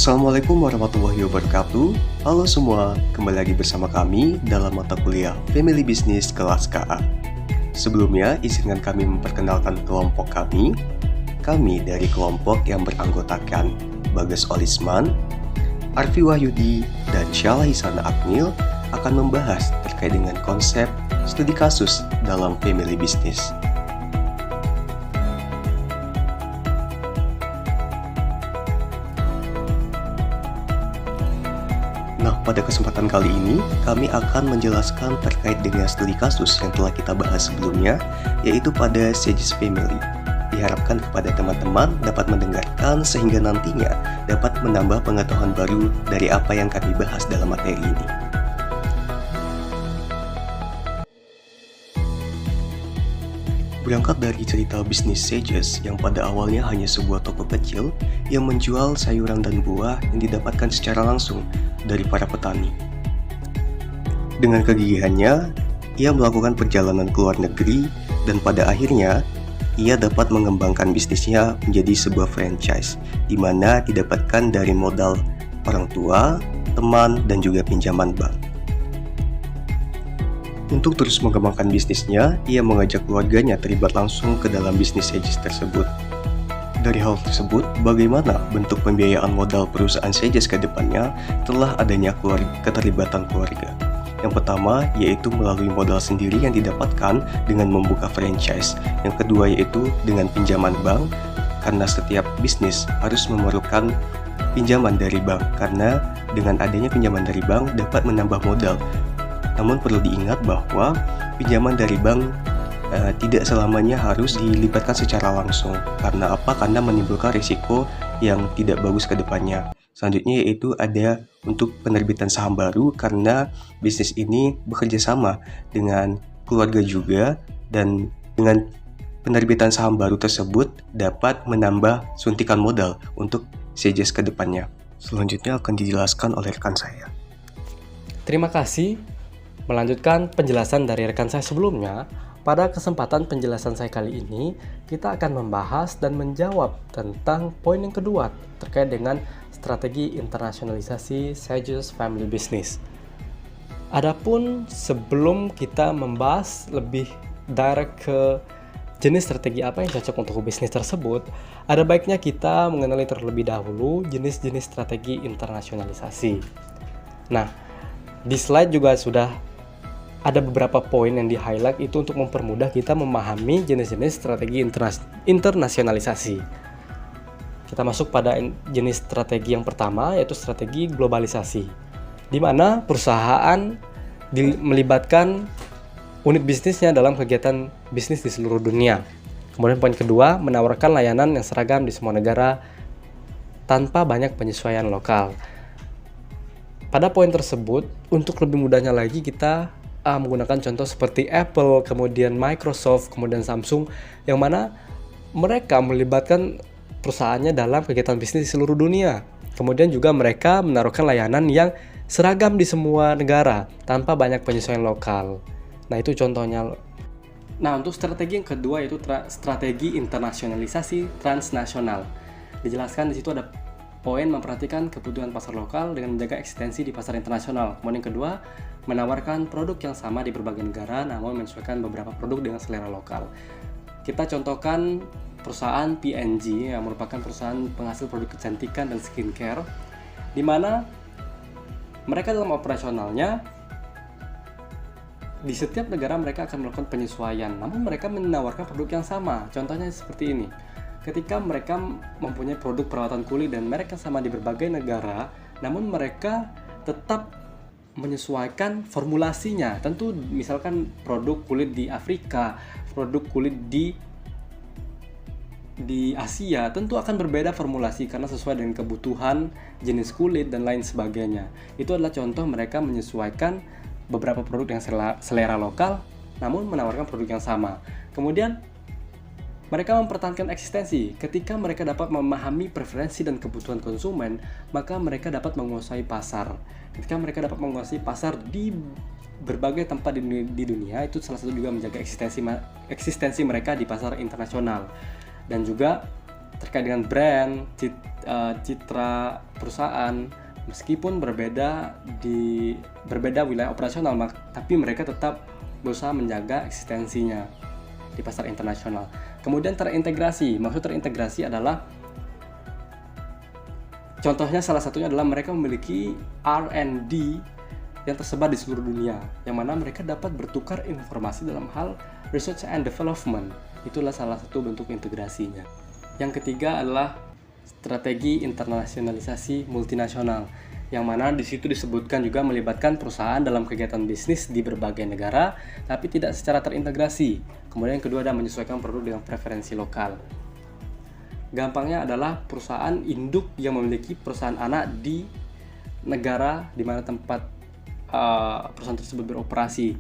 Assalamualaikum warahmatullahi wabarakatuh. Halo semua, kembali lagi bersama kami dalam mata kuliah Family Business kelas KA. Sebelumnya, izinkan kami memperkenalkan kelompok kami. Kami dari kelompok yang beranggotakan Bagas Olisman, Arfi Wahyudi, dan Syala Hisana Akmil akan membahas terkait dengan konsep studi kasus dalam family business. Nah, pada kesempatan kali ini, kami akan menjelaskan terkait dengan studi kasus yang telah kita bahas sebelumnya, yaitu pada Sages Family. Diharapkan kepada teman-teman dapat mendengarkan sehingga nantinya dapat menambah pengetahuan baru dari apa yang kami bahas dalam materi ini. Berangkat dari cerita bisnis Sages yang pada awalnya hanya sebuah toko kecil yang menjual sayuran dan buah yang didapatkan secara langsung dari para petani. Dengan kegigihannya, ia melakukan perjalanan ke luar negeri dan pada akhirnya ia dapat mengembangkan bisnisnya menjadi sebuah franchise di mana didapatkan dari modal orang tua, teman, dan juga pinjaman bank. Untuk terus mengembangkan bisnisnya, ia mengajak keluarganya terlibat langsung ke dalam bisnis Sages tersebut. Dari hal tersebut, bagaimana bentuk pembiayaan modal perusahaan Sages ke depannya telah adanya keterlibatan keluarga. Yang pertama yaitu melalui modal sendiri yang didapatkan dengan membuka franchise. Yang kedua yaitu dengan pinjaman bank, karena setiap bisnis harus memerlukan pinjaman dari bank, karena dengan adanya pinjaman dari bank dapat menambah modal. Namun perlu diingat bahwa pinjaman dari bank tidak selamanya harus dilibatkan secara langsung. Karena apa? Karena menimbulkan risiko yang tidak bagus ke depannya. Selanjutnya yaitu ada untuk penerbitan saham baru, karena bisnis ini bekerja sama dengan keluarga juga, dan dengan penerbitan saham baru tersebut dapat menambah suntikan modal untuk Sages ke depannya. Selanjutnya akan dijelaskan oleh rekan saya. Terima kasih. Melanjutkan penjelasan dari rekan saya sebelumnya, pada kesempatan penjelasan saya kali ini, kita akan membahas dan menjawab tentang poin yang kedua terkait dengan strategi internasionalisasi Sages Family Business. Adapun sebelum kita membahas lebih direct ke jenis strategi apa yang cocok untuk bisnis tersebut, ada baiknya kita mengenali terlebih dahulu jenis-jenis strategi internasionalisasi. Nah, di slide juga sudah ada beberapa poin yang di-highlight itu untuk mempermudah kita memahami jenis-jenis strategi internasionalisasi. Kita masuk pada jenis strategi yang pertama, yaitu strategi globalisasi, di mana perusahaan melibatkan unit bisnisnya dalam kegiatan bisnis di seluruh dunia. Kemudian poin kedua, menawarkan layanan yang seragam di semua negara tanpa banyak penyesuaian lokal. Pada poin tersebut, untuk lebih mudahnya lagi kita menggunakan contoh seperti Apple, kemudian Microsoft, kemudian Samsung, yang mana mereka melibatkan perusahaannya dalam kegiatan bisnis di seluruh dunia. Kemudian juga mereka menaruhkan layanan yang seragam di semua negara tanpa banyak penyesuaian lokal. Nah, itu contohnya. Nah, untuk strategi yang kedua yaitu strategi internasionalisasi transnasional. Dijelaskan di situ ada poin memperhatikan kebutuhan pasar lokal dengan menjaga eksistensi di pasar internasional. Kemudian yang kedua, menawarkan produk yang sama di berbagai negara namun menyesuaikan beberapa produk dengan selera lokal. Kita contohkan perusahaan P&G yang merupakan perusahaan penghasil produk kecantikan dan skincare, di mana mereka dalam operasionalnya di setiap negara mereka akan melakukan penyesuaian, namun mereka menawarkan produk yang sama. Contohnya seperti ini. Ketika mereka mempunyai produk perawatan kulit dan mereka sama di berbagai negara, namun mereka tetap menyesuaikan formulasinya. Tentu misalkan produk kulit di Afrika, produk kulit di Asia tentu akan berbeda formulasi karena sesuai dengan kebutuhan jenis kulit dan lain sebagainya. Itu adalah contoh mereka menyesuaikan beberapa produk yang selera lokal namun menawarkan produk yang sama. Kemudian mereka mempertahankan eksistensi. Ketika mereka dapat memahami preferensi dan kebutuhan konsumen, maka mereka dapat menguasai pasar. Ketika mereka dapat menguasai pasar di berbagai tempat di dunia, itu salah satu juga menjaga eksistensi mereka di pasar internasional. Dan juga terkait dengan brand, citra perusahaan, meskipun berbeda wilayah operasional, tapi mereka tetap berusaha menjaga eksistensinya di pasar internasional. Kemudian terintegrasi. Maksud terintegrasi adalah, contohnya salah satunya adalah mereka memiliki R&D yang tersebar di seluruh dunia, yang mana mereka dapat bertukar informasi dalam hal research and development. Itulah salah satu bentuk integrasinya. Yang ketiga adalah strategi internasionalisasi multinasional, yang mana di situ disebutkan juga melibatkan perusahaan dalam kegiatan bisnis di berbagai negara, tapi tidak secara terintegrasi. Kemudian yang kedua adalah menyesuaikan produk dengan preferensi lokal. Gampangnya adalah perusahaan induk yang memiliki perusahaan anak di negara di mana tempat perusahaan tersebut beroperasi.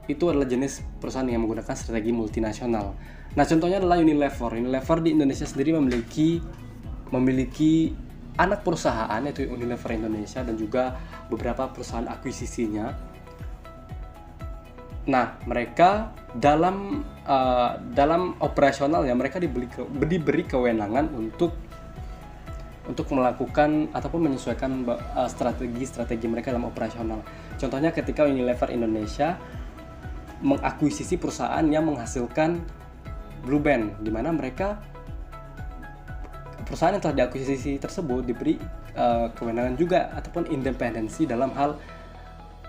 Itu adalah jenis perusahaan yang menggunakan strategi multinasional. Nah, contohnya adalah Unilever. Unilever di Indonesia sendiri memiliki anak perusahaan, yaitu Unilever Indonesia, dan juga beberapa perusahaan akuisisinya. Nah, mereka dalam operasionalnya mereka diberi kewenangan untuk melakukan ataupun menyesuaikan strategi mereka dalam operasional. Contohnya ketika Unilever Indonesia mengakuisisi perusahaan yang menghasilkan Blue Band, di mana perusahaan yang telah diakuisisi tersebut diberi kewenangan juga ataupun independensi dalam hal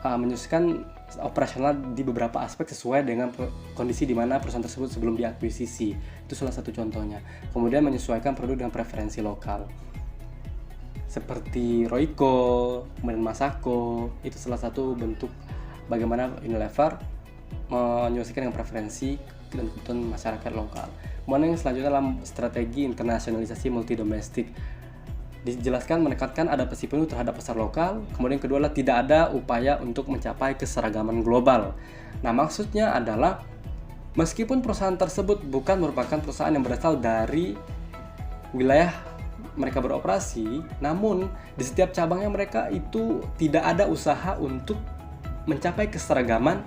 menyesuaikan operasional di beberapa aspek sesuai dengan kondisi di mana perusahaan tersebut sebelum diakuisisi. Itu salah satu contohnya. Kemudian menyesuaikan produk dengan preferensi lokal, seperti Royco, kemudian Masako. Itu salah satu bentuk bagaimana Unilever menyesuaikan dengan preferensi dan kebutuhan masyarakat lokal. Kemudian yang selanjutnya adalah strategi internasionalisasi multidomestik. Dijelaskan menekankan adaptasi penuh terhadap pasar lokal. Kemudian kedua adalah tidak ada upaya untuk mencapai keseragaman global. Nah, maksudnya adalah meskipun perusahaan tersebut bukan merupakan perusahaan yang berasal dari wilayah mereka beroperasi, namun di setiap cabangnya mereka itu tidak ada usaha untuk mencapai keseragaman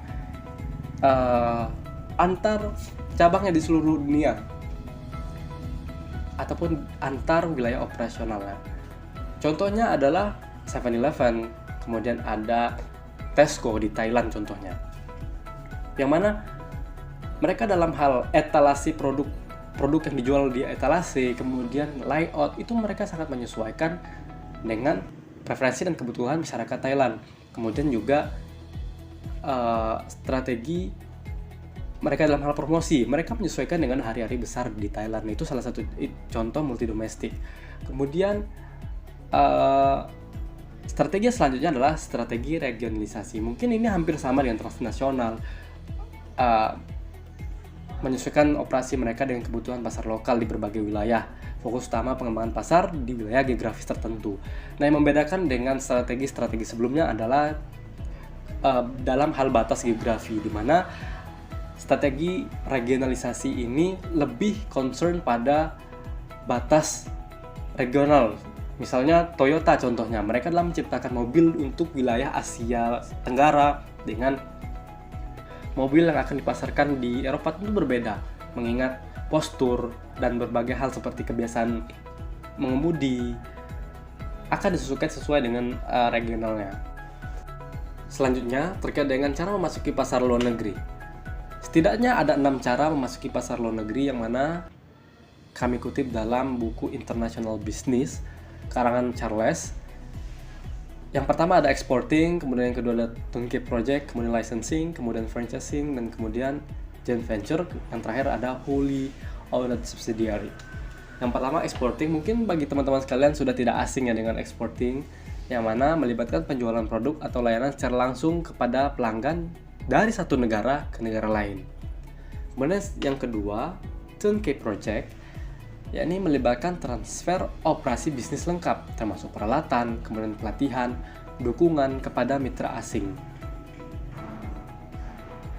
antar cabangnya di seluruh dunia ataupun antar wilayah operasionalnya. Contohnya adalah 7-Eleven, kemudian ada Tesco di Thailand contohnya, yang mana mereka dalam hal etalasi produk yang dijual di etalase, kemudian layout, itu mereka sangat menyesuaikan dengan preferensi dan kebutuhan masyarakat Thailand. Kemudian juga strategi mereka dalam hal promosi, mereka menyesuaikan dengan hari-hari besar di Thailand. Itu salah satu contoh multidomestik. Kemudian strategi selanjutnya adalah strategi regionalisasi. Mungkin ini hampir sama dengan transnasional, menyesuaikan operasi mereka dengan kebutuhan pasar lokal di berbagai wilayah. Fokus utama pengembangan pasar di wilayah geografis tertentu. Nah, yang membedakan dengan strategi sebelumnya adalah dalam hal batas geografi, di mana strategi regionalisasi ini lebih concern pada batas regional. Misalnya Toyota contohnya, mereka telah menciptakan mobil untuk wilayah Asia Tenggara dengan mobil yang akan dipasarkan di Eropa tentu berbeda, mengingat postur dan berbagai hal seperti kebiasaan mengemudi akan disesuaikan sesuai dengan regionalnya. Selanjutnya, terkait dengan cara memasuki pasar luar negeri. Setidaknya ada 6 cara memasuki pasar luar negeri yang mana kami kutip dalam buku International Business karangan Charles. Yang pertama ada exporting, kemudian yang kedua ada turnkey project, kemudian licensing, kemudian franchising, dan kemudian joint venture. Yang terakhir ada wholly owned subsidiary. Yang pertama exporting, mungkin bagi teman-teman sekalian sudah tidak asing ya dengan exporting, yang mana melibatkan penjualan produk atau layanan secara langsung kepada pelanggan dari satu negara ke negara lain. Kemudian yang kedua, turnkey project, yakni melibatkan transfer operasi bisnis lengkap, termasuk peralatan, kemudian pelatihan, dukungan kepada mitra asing.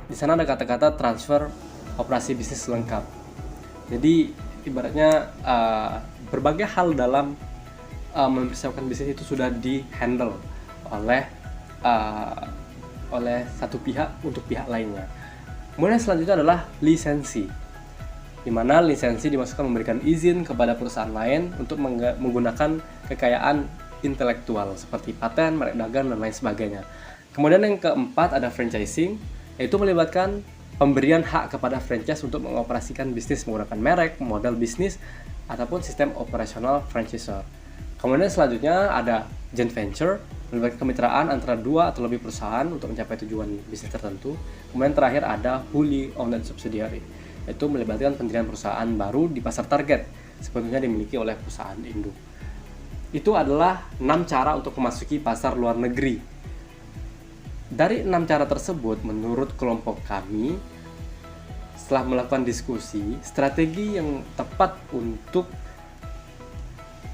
Di sana ada kata-kata transfer operasi bisnis lengkap. Jadi ibaratnya berbagai hal dalam mempersiapkan bisnis itu sudah di-handle oleh satu pihak untuk pihak lainnya. Kemudian selanjutnya adalah lisensi. di mana lisensi dimaksudkan memberikan izin kepada perusahaan lain untuk menggunakan kekayaan intelektual seperti paten, merek dagang, dan lain sebagainya. Kemudian yang keempat ada franchising, yaitu melibatkan pemberian hak kepada franchise untuk mengoperasikan bisnis menggunakan merek, model bisnis, ataupun sistem operasional franchisor. Kemudian selanjutnya ada joint venture, melibatkan kemitraan antara 2 atau lebih perusahaan untuk mencapai tujuan bisnis tertentu. Kemudian terakhir ada wholly owned subsidiary, yaitu melibatkan pendirian perusahaan baru di pasar target, sebetulnya dimiliki oleh perusahaan induk. Itu adalah 6 cara untuk memasuki pasar luar negeri. Dari 6 cara tersebut, menurut kelompok kami, setelah melakukan diskusi, strategi yang tepat untuk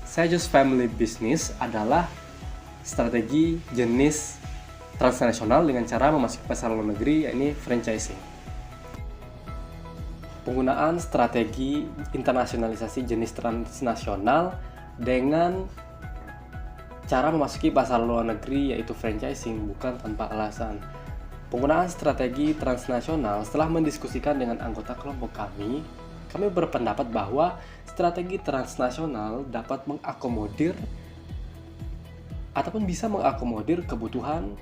Sages Family Business adalah strategi jenis transnasional dengan cara memasuki pasar luar negeri, yakni franchising. Penggunaan strategi internasionalisasi jenis transnasional dengan cara memasuki pasar luar negeri, yaitu franchising, bukan tanpa alasan. Penggunaan strategi transnasional, setelah mendiskusikan dengan anggota kelompok kami berpendapat bahwa strategi transnasional dapat mengakomodir ataupun bisa mengakomodir kebutuhan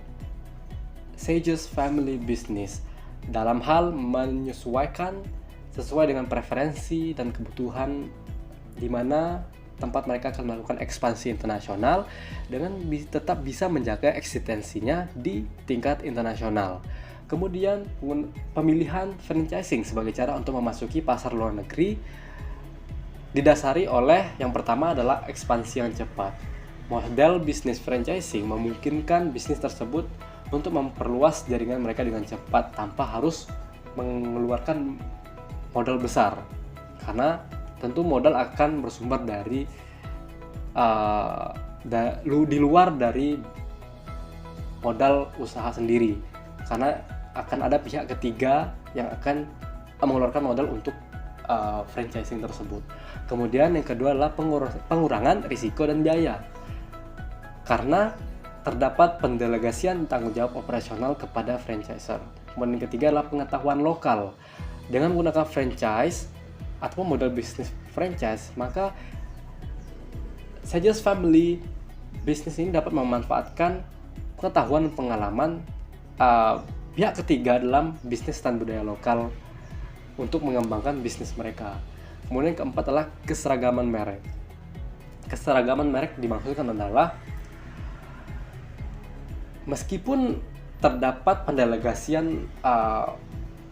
Sages Family Business dalam hal menyesuaikan sesuai dengan preferensi dan kebutuhan di mana tempat mereka akan melakukan ekspansi internasional dengan tetap bisa menjaga eksistensinya di tingkat internasional. Kemudian pemilihan franchising sebagai cara untuk memasuki pasar luar negeri didasari oleh yang pertama adalah ekspansi yang cepat. Model bisnis franchising memungkinkan bisnis tersebut untuk memperluas jaringan mereka dengan cepat tanpa harus mengeluarkan modal besar, karena tentu modal akan bersumber dari di luar dari modal usaha sendiri, karena akan ada pihak ketiga yang akan mengeluarkan modal untuk franchising tersebut. Kemudian yang kedua adalah pengurangan risiko dan biaya, karena terdapat pendelegasian tanggung jawab operasional kepada franchisor. Kemudian yang ketiga adalah pengetahuan lokal. Dengan menggunakan franchise atau model bisnis franchise, maka Sages Family Business ini dapat memanfaatkan pengetahuan dan pengalaman pihak ketiga dalam bisnis dan budaya lokal untuk mengembangkan bisnis mereka. Kemudian yang keempat adalah keseragaman merek. Keseragaman merek dimaksudkan adalah meskipun terdapat pendelegasian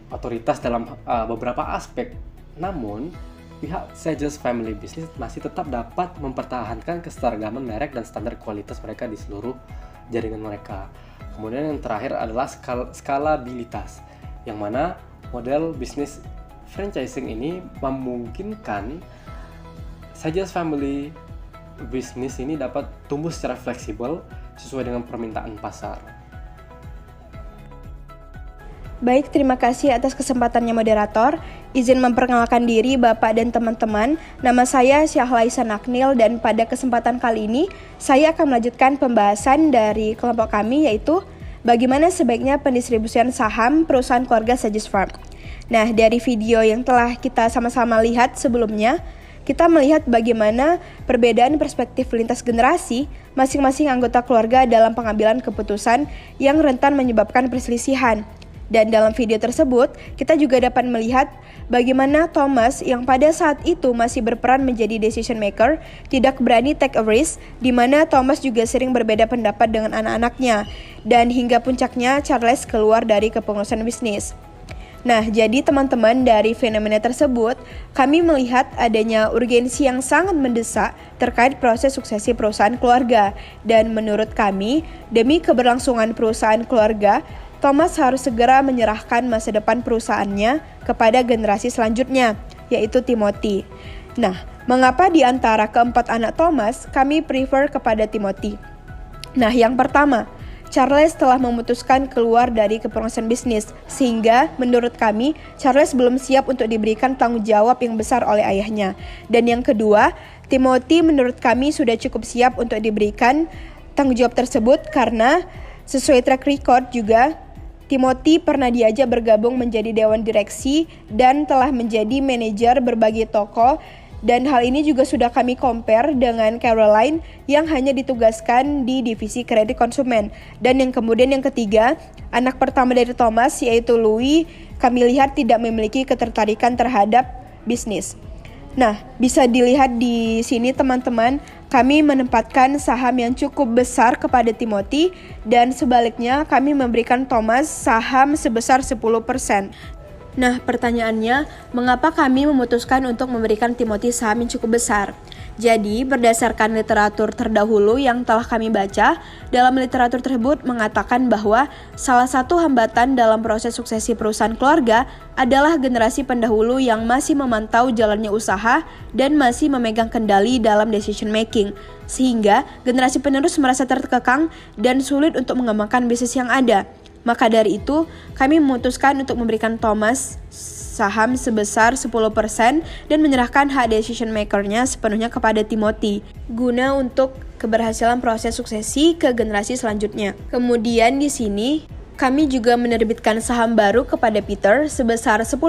otoritas dalam beberapa aspek, namun pihak Sages Family Business masih tetap dapat mempertahankan keseragaman merek dan standar kualitas mereka di seluruh jaringan mereka. Kemudian yang terakhir adalah skalabilitas, yang mana model bisnis franchising ini memungkinkan Sages Family Business ini dapat tumbuh secara fleksibel sesuai dengan permintaan pasar. Baik, terima kasih atas kesempatannya moderator. Izin memperkenalkan diri Bapak dan teman-teman. Nama saya Syahlaisa Naknil dan pada kesempatan kali ini saya akan melanjutkan pembahasan dari kelompok kami, yaitu bagaimana sebaiknya pendistribusian saham perusahaan keluarga Sages Farm. Nah, dari video yang telah kita sama-sama lihat sebelumnya, kita melihat bagaimana perbedaan perspektif lintas generasi masing-masing anggota keluarga dalam pengambilan keputusan yang rentan menyebabkan perselisihan. Dan dalam video tersebut, kita juga dapat melihat bagaimana Thomas yang pada saat itu masih berperan menjadi decision maker tidak berani take a risk, di mana Thomas juga sering berbeda pendapat dengan anak-anaknya, dan hingga puncaknya Charles keluar dari kepengurusan bisnis. Nah, jadi teman-teman, dari fenomena tersebut, kami melihat adanya urgensi yang sangat mendesak terkait proses suksesi perusahaan keluarga. Dan menurut kami, demi keberlangsungan perusahaan keluarga, Thomas harus segera menyerahkan masa depan perusahaannya kepada generasi selanjutnya, yaitu Timothy. Nah, mengapa di antara keempat anak Thomas, kami prefer kepada Timothy? Nah, yang pertama, Charles telah memutuskan keluar dari kepengurusan bisnis, sehingga menurut kami, Charles belum siap untuk diberikan tanggung jawab yang besar oleh ayahnya. Dan yang kedua, Timothy menurut kami sudah cukup siap untuk diberikan tanggung jawab tersebut karena sesuai track record juga, Timothy pernah diajak bergabung menjadi dewan direksi dan telah menjadi manajer berbagai toko, dan hal ini juga sudah kami compare dengan Caroline yang hanya ditugaskan di divisi kredit konsumen. Dan yang kemudian yang ketiga, anak pertama dari Thomas yaitu Louis, kami lihat tidak memiliki ketertarikan terhadap bisnis. Nah, bisa dilihat di sini teman-teman, kami menempatkan saham yang cukup besar kepada Timothy dan sebaliknya kami memberikan Thomas saham sebesar 10%. Nah, pertanyaannya, mengapa kami memutuskan untuk memberikan Timothy saham yang cukup besar? Jadi, berdasarkan literatur terdahulu yang telah kami baca, dalam literatur tersebut mengatakan bahwa salah satu hambatan dalam proses suksesi perusahaan keluarga adalah generasi pendahulu yang masih memantau jalannya usaha dan masih memegang kendali dalam decision making, sehingga generasi penerus merasa terkekang dan sulit untuk mengembangkan bisnis yang ada. Maka dari itu, kami memutuskan untuk memberikan Thomas saham sebesar 10% dan menyerahkan hak decision maker-nya sepenuhnya kepada Timothy, guna untuk keberhasilan proses suksesi ke generasi selanjutnya. Kemudian di sini, kami juga menerbitkan saham baru kepada Peter sebesar 10%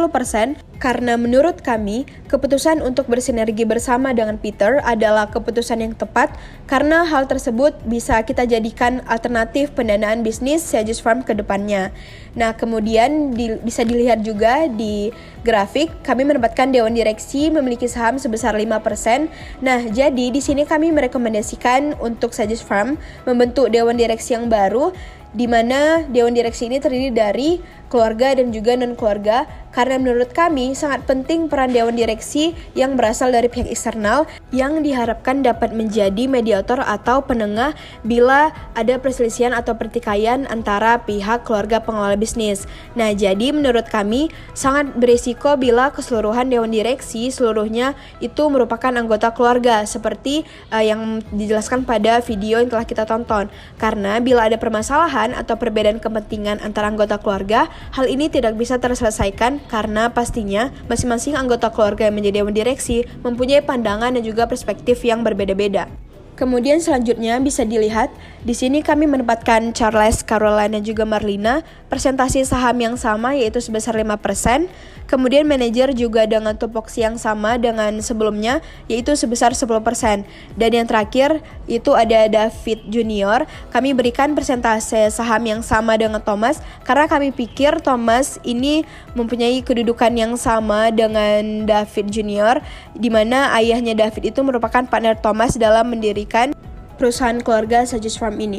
karena menurut kami, keputusan untuk bersinergi bersama dengan Peter adalah keputusan yang tepat karena hal tersebut bisa kita jadikan alternatif pendanaan bisnis Sages Farm ke depannya. Nah, kemudian bisa dilihat juga di grafik, kami menempatkan Dewan Direksi memiliki saham sebesar 5%. Nah, jadi di sini kami merekomendasikan untuk Sages Farm membentuk Dewan Direksi yang baru, di mana Dewan Direksi ini terdiri dari keluarga dan juga non-keluarga, karena menurut kami sangat penting peran Dewan Direksi yang berasal dari pihak eksternal yang diharapkan dapat menjadi mediator atau penengah bila ada perselisihan atau pertikaian antara pihak keluarga pengelola bisnis. Nah, jadi menurut kami sangat berisiko bila keseluruhan Dewan Direksi seluruhnya itu merupakan anggota keluarga seperti yang dijelaskan pada video yang telah kita tonton. Karena bila ada permasalahan atau perbedaan kepentingan antara anggota keluarga, hal ini tidak bisa terselesaikan karena pastinya masing-masing anggota keluarga yang menjadi dewan direksi mempunyai pandangan dan juga perspektif yang berbeda-beda. Kemudian selanjutnya bisa dilihat, di sini kami menempatkan Charles, Caroline, dan juga Marlina presentasi saham yang sama yaitu sebesar 5%. Kemudian manajer juga dengan tupoksi yang sama dengan sebelumnya yaitu sebesar 10%. Dan yang terakhir itu ada David Junior, kami berikan persentase saham yang sama dengan Thomas karena kami pikir Thomas ini mempunyai kedudukan yang sama dengan David Junior, di mana ayahnya David itu merupakan partner Thomas dalam mendirikan perusahaan keluarga Sages Farm ini.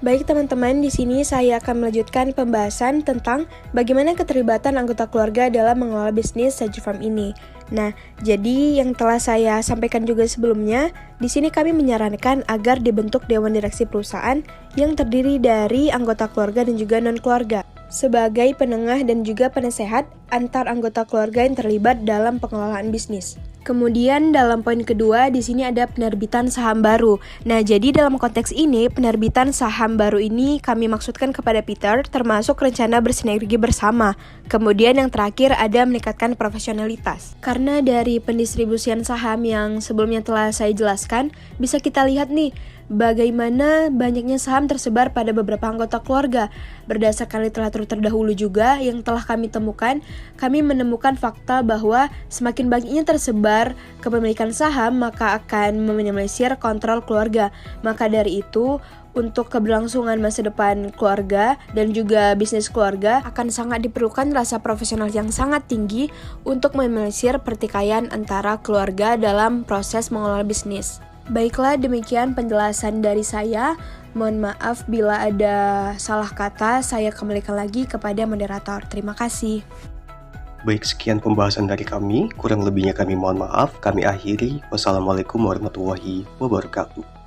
Baik teman-teman, di sini saya akan melanjutkan pembahasan tentang bagaimana keterlibatan anggota keluarga dalam mengelola bisnis Sages Farm ini. Nah, jadi yang telah saya sampaikan juga sebelumnya, di sini kami menyarankan agar dibentuk dewan direksi perusahaan yang terdiri dari anggota keluarga dan juga non-keluarga sebagai penengah dan juga penasehat antar anggota keluarga yang terlibat dalam pengelolaan bisnis. Kemudian dalam poin kedua di sini ada penerbitan saham baru. Nah, jadi dalam konteks ini penerbitan saham baru ini kami maksudkan kepada Peter termasuk rencana bersinergi bersama. Kemudian yang terakhir ada meningkatkan profesionalitas. Karena dari pendistribusian saham yang sebelumnya telah saya jelaskan, bisa kita lihat nih bagaimana banyaknya saham tersebar pada beberapa anggota keluarga. Berdasarkan literatur terdahulu juga yang telah kami temukan, kami menemukan fakta bahwa semakin banyaknya tersebar kepemilikan saham, maka akan meminimalisir kontrol keluarga. Maka dari itu, untuk keberlangsungan masa depan keluarga dan juga bisnis keluarga akan sangat diperlukan rasa profesional yang sangat tinggi untuk meminimalisir pertikaian antara keluarga dalam proses mengelola bisnis. Baiklah, demikian penjelasan dari saya. Mohon maaf bila ada salah kata, saya kembalikan lagi kepada moderator. Terima kasih. Baik, sekian pembahasan dari kami. Kurang lebihnya kami mohon maaf. Kami akhiri. Wassalamualaikum warahmatullahi wabarakatuh.